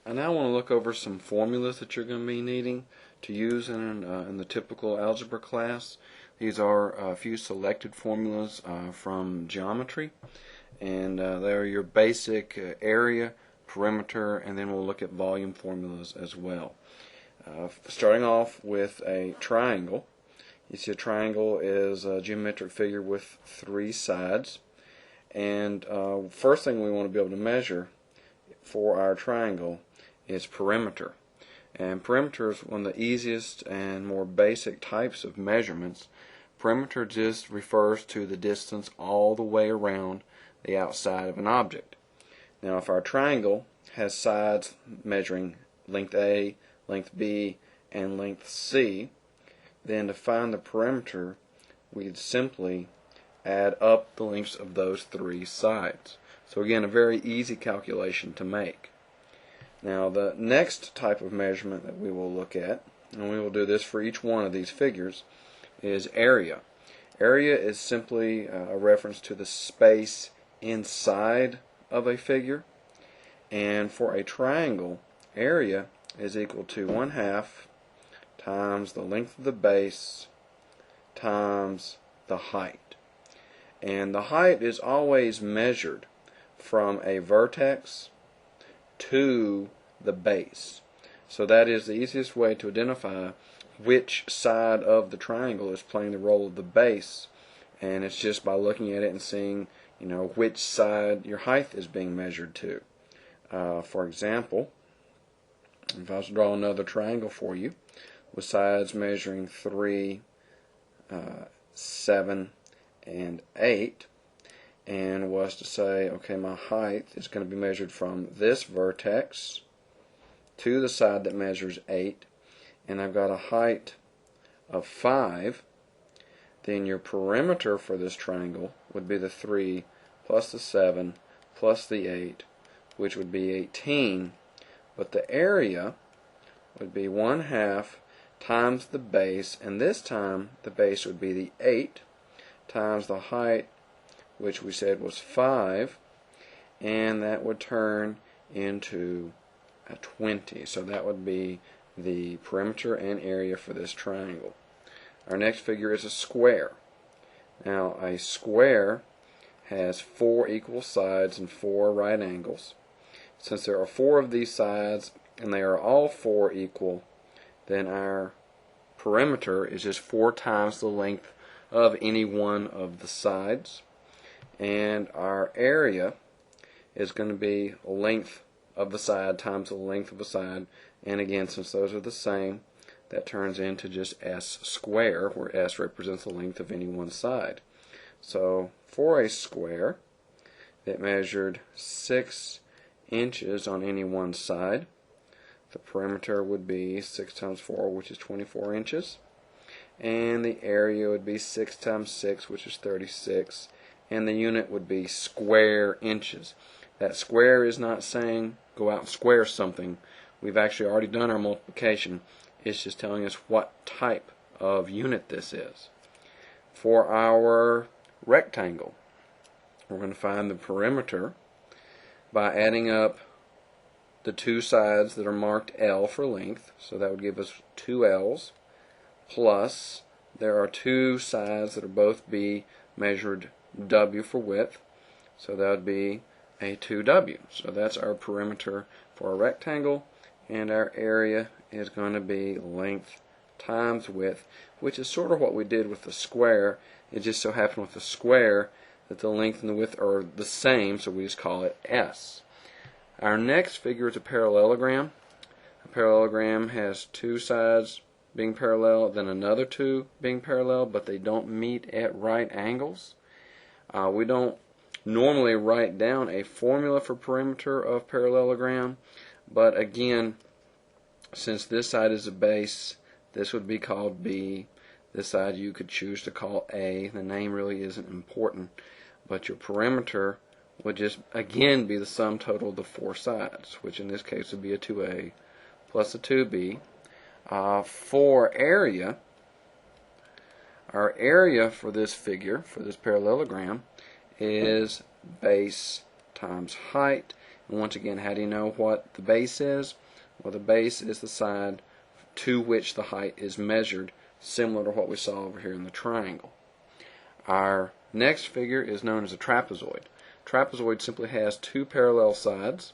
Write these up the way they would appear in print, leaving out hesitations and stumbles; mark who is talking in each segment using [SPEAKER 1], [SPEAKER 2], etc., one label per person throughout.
[SPEAKER 1] I now want to look over some formulas that you're going to be needing to use in the typical algebra class. These are a few selected formulas from geometry, and they're your basic area, perimeter, and then we'll look at volume formulas as well. Starting off with a triangle. You see a triangle is a geometric figure with three sides, and first thing we want to be able to measure for our triangle is perimeter. And perimeter is one of the easiest and more basic types of measurements. Perimeter just refers to the distance all the way around the outside of an object. Now if our triangle has sides measuring length A, length B, and length C, then to find the perimeter we'd simply add up the lengths of those three sides. So again, a very easy calculation to make. Now the next type of measurement that we will look at, and we will do this for each one of these figures, is area. Area is simply a reference to the space inside of a figure, and for a triangle, area is equal to 1/2 times the length of the base times the height. And the height is always measured from a vertex to the base. So that is the easiest way to identify which side of the triangle is playing the role of the base, and it's just by looking at it and seeing, which side your height is being measured to. For example, if I was to draw another triangle for you with sides measuring 3, 7, and 8, and was to say, okay, my height is going to be measured from this vertex to the side that measures 8, and I've got a height of 5, then your perimeter for this triangle would be the 3 plus the 7 plus the 8, which would be 18, but the area would be 1/2 times the base, and this time the base would be the 8 times the height, which we said was 5, and that would turn into a 20. So that would be the perimeter and area for this triangle. Our next figure is a square. Now a square has 4 equal sides and 4 right angles. Since there are 4 of these sides and they are all 4 equal, then our perimeter is just 4 times the length of any one of the sides, and our area is going to be length of the side times the length of the side, and again, since those are the same, that turns into just S square, where S represents the length of any one side. So for a square that measured 6 inches on any one side, the perimeter would be 6 times 4, which is 24 inches, and the area would be 6 times 6, which is 36, and the unit would be square inches. That square is not saying go out and square something. We've actually already done our multiplication. It's just telling us what type of unit this is. For our rectangle, we're going to find the perimeter by adding up the two sides that are marked L for length, so that would give us 2 L's, plus there are 2 sides that are both be measured W for width, so that would be a 2W. So that's our perimeter for a rectangle, and our area is going to be length times width, which is sort of what we did with the square. It just so happened with the square that the length and the width are the same, so we just call it S. Our next figure is a parallelogram. A parallelogram has 2 sides being parallel, then another 2 being parallel, but they don't meet at right angles. We don't normally write down a formula for perimeter of parallelogram, but again, since this side is a base, this would be called B. This side you could choose to call A. The name really isn't important, but your perimeter would just again be the sum total of the 4 sides, which in this case would be a 2A plus a 2B. For area, our area for this figure, for this parallelogram, is base times height, And once again, how do you know what the base is? Well, the base is the side to which the height is measured, similar to what we saw over here in the triangle. Our next figure is known as a trapezoid. Trapezoid simply has two parallel sides.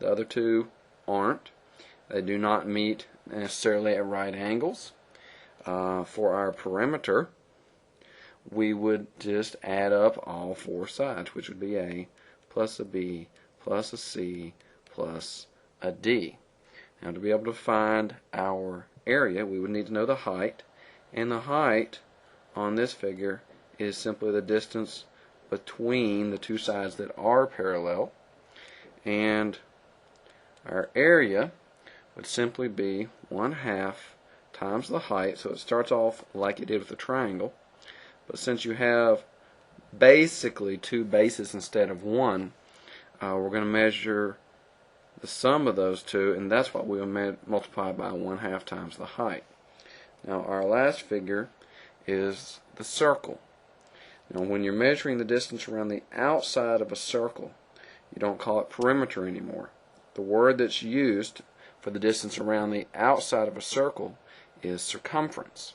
[SPEAKER 1] The other two aren't. They do not meet necessarily at right angles. For our perimeter, we would just add up all four sides, which would be A plus a B plus a C plus a D. Now, to be able to find our area, we would need to know the height, and the height on this figure is simply the distance between the two sides that are parallel, and our area would simply be 1/2 times the height. So it starts off like it did with the triangle, but since you have basically two bases instead of one, we're going to measure the sum of those two, and that's what we'll multiply by 1/2 times the height. Now, our last figure is the circle. Now, when you're measuring the distance around the outside of a circle, you don't call it perimeter anymore. The word that's used for the distance around the outside of a circle is circumference.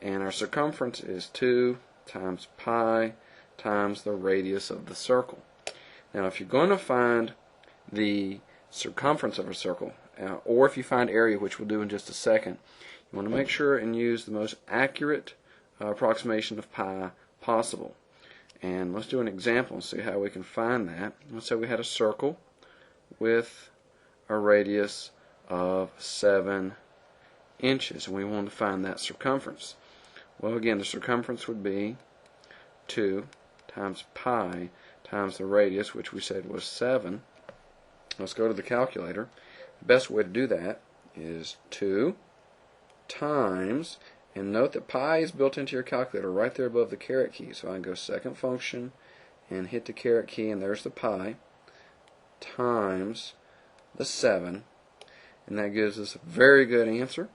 [SPEAKER 1] And our circumference is 2 times pi times the radius of the circle. Now, if you're going to find the circumference of a circle, or if you find area, which we'll do in just a second, you want to make sure and use the most accurate approximation of pi possible. And let's do an example and see how we can find that. Let's say we had a circle with a radius of 7 inches, and we want to find that circumference. Well, again, the circumference would be 2 times pi times the radius, which we said was 7. Let's go to the calculator. The best way to do that is 2 times, and note that pi is built into your calculator right there above the caret key. So I can go second function and hit the caret key, and there's the pi, times the 7, and that gives us a very good answer,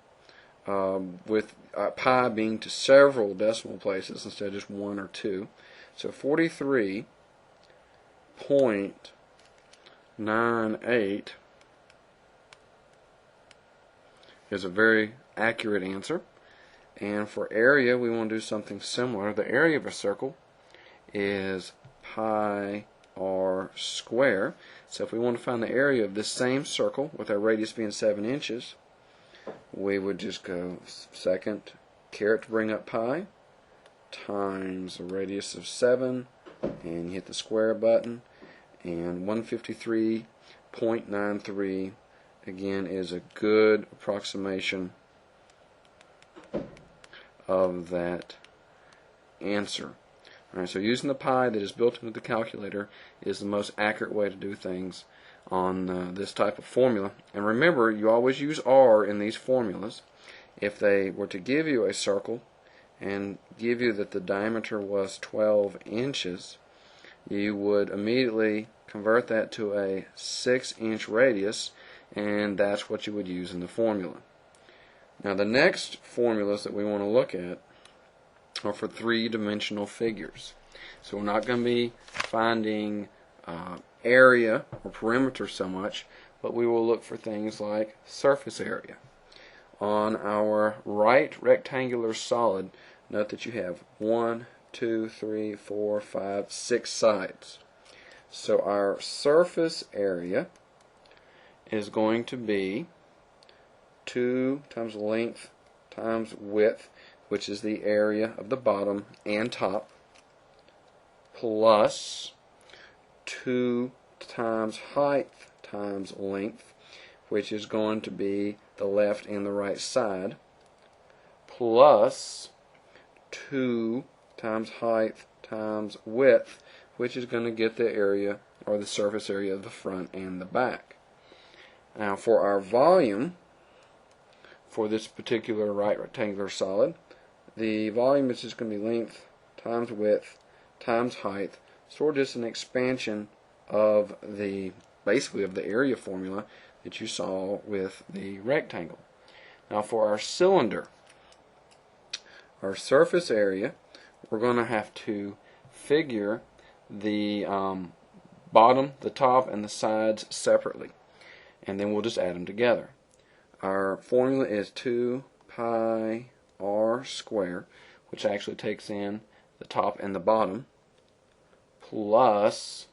[SPEAKER 1] with pi being to several decimal places instead of just 1 or 2. So 43.98 is a very accurate answer. And for area, we want to do something similar. The area of a circle is pi r square. So if we want to find the area of this same circle with our radius being 7 inches, we would just go second caret to bring up pi times the radius of 7 and hit the square button, and 153.93 again is a good approximation of that answer. Alright, so using the pi that is built into the calculator is the most accurate way to do things on this type of formula. And remember, you always use r in these formulas. If they were to give you a circle and give you that the diameter was 12 inches, you would immediately convert that to a 6-inch radius, and that's what you would use in the formula. Now, the next formulas that we want to look at are for three-dimensional figures. So we're not going to be finding area or perimeter so much, but we will look for things like surface area. On our right rectangular solid, note that you have 1, 2, 3, 4, 5, 6 sides. So our surface area is going to be 2 times length times width, which is the area of the bottom and top, plus 2 times height times length, which is going to be the left and the right side, plus 2 times height times width, which is going to get the area or the surface area of the front and the back. Now, for our volume for this particular right rectangular solid, the volume is just going to be length times width times height, sort of just an expansion of the basically of the area formula that you saw with the rectangle. Now, for our cylinder, our surface area, we're going to have to figure the bottom, the top, and the sides separately. And then we'll just add them together. Our formula is 2 pi r squared, which actually takes in the top and the bottom, plus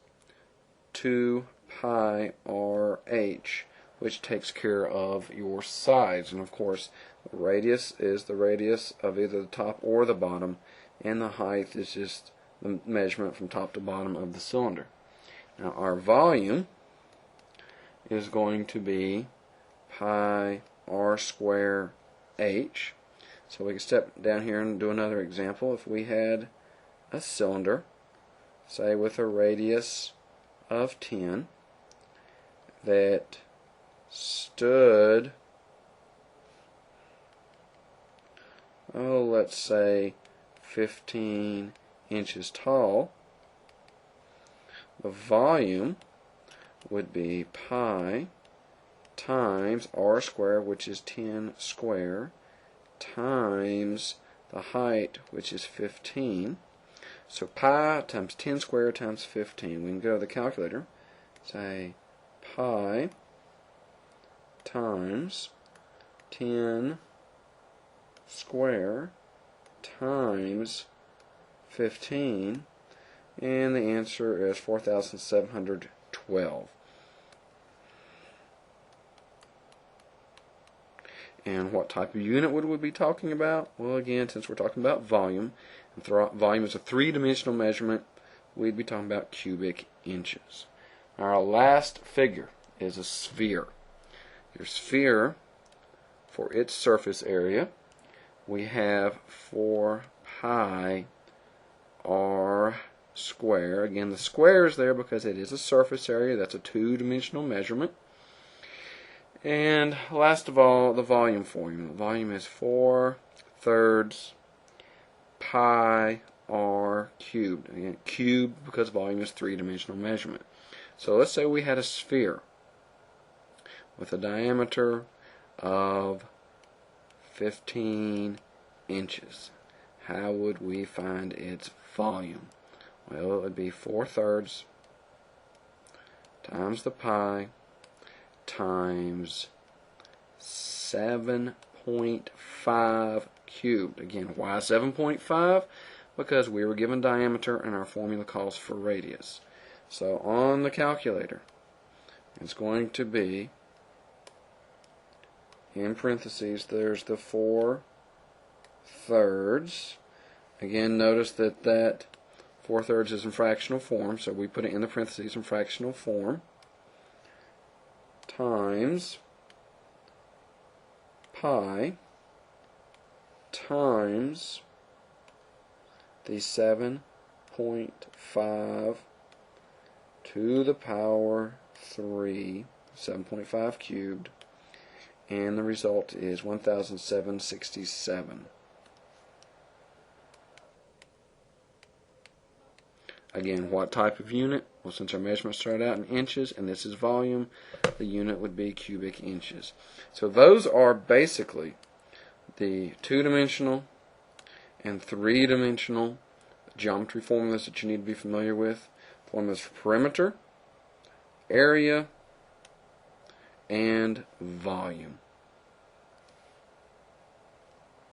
[SPEAKER 1] 2 pi r h, which takes care of your sides. And of course, the radius is the radius of either the top or the bottom, and the height is just the measurement from top to bottom of the cylinder. Now our volume is going to be pi r squared h. So we can step down here and do another example. If we had a cylinder, say with a radius of 10, that stood, let's say 15 inches tall, the volume would be pi times r squared, which is 10 squared, times the height, which is 15. So pi times 10 squared times 15. We can go to the calculator, say pi times 10 squared times 15, and the answer is 4,712. And what type of unit would we be talking about? Well, again, since we're talking about volume, and volume is a three-dimensional measurement, we'd be talking about cubic inches. Our last figure is a sphere. Your sphere, for its surface area, we have 4 pi r squared. Again, the square is there because it is a surface area. That's a two-dimensional measurement. And last of all, the volume formula. The volume is 4/3 pi r cubed. Again, cubed because volume is three-dimensional measurement. So let's say we had a sphere with a diameter of 15 inches. How would we find its volume? Well, it would be 4/3 times the pi times 7.5 cubed. Again, why 7.5? Because we were given diameter and our formula calls for radius. So on the calculator, it's going to be, in parentheses, there's the 4/3. Again, notice that 4/3 is in fractional form, so we put it in the parentheses in fractional form, times pi times the 7.5 to the power 3, 7.5 cubed, and the result is 1,767. Again, what type of unit? Well, since our measurements start out in inches and this is volume, the unit would be cubic inches. So those are basically the two-dimensional and three-dimensional geometry formulas that you need to be familiar with. Formulas for perimeter, area, and volume.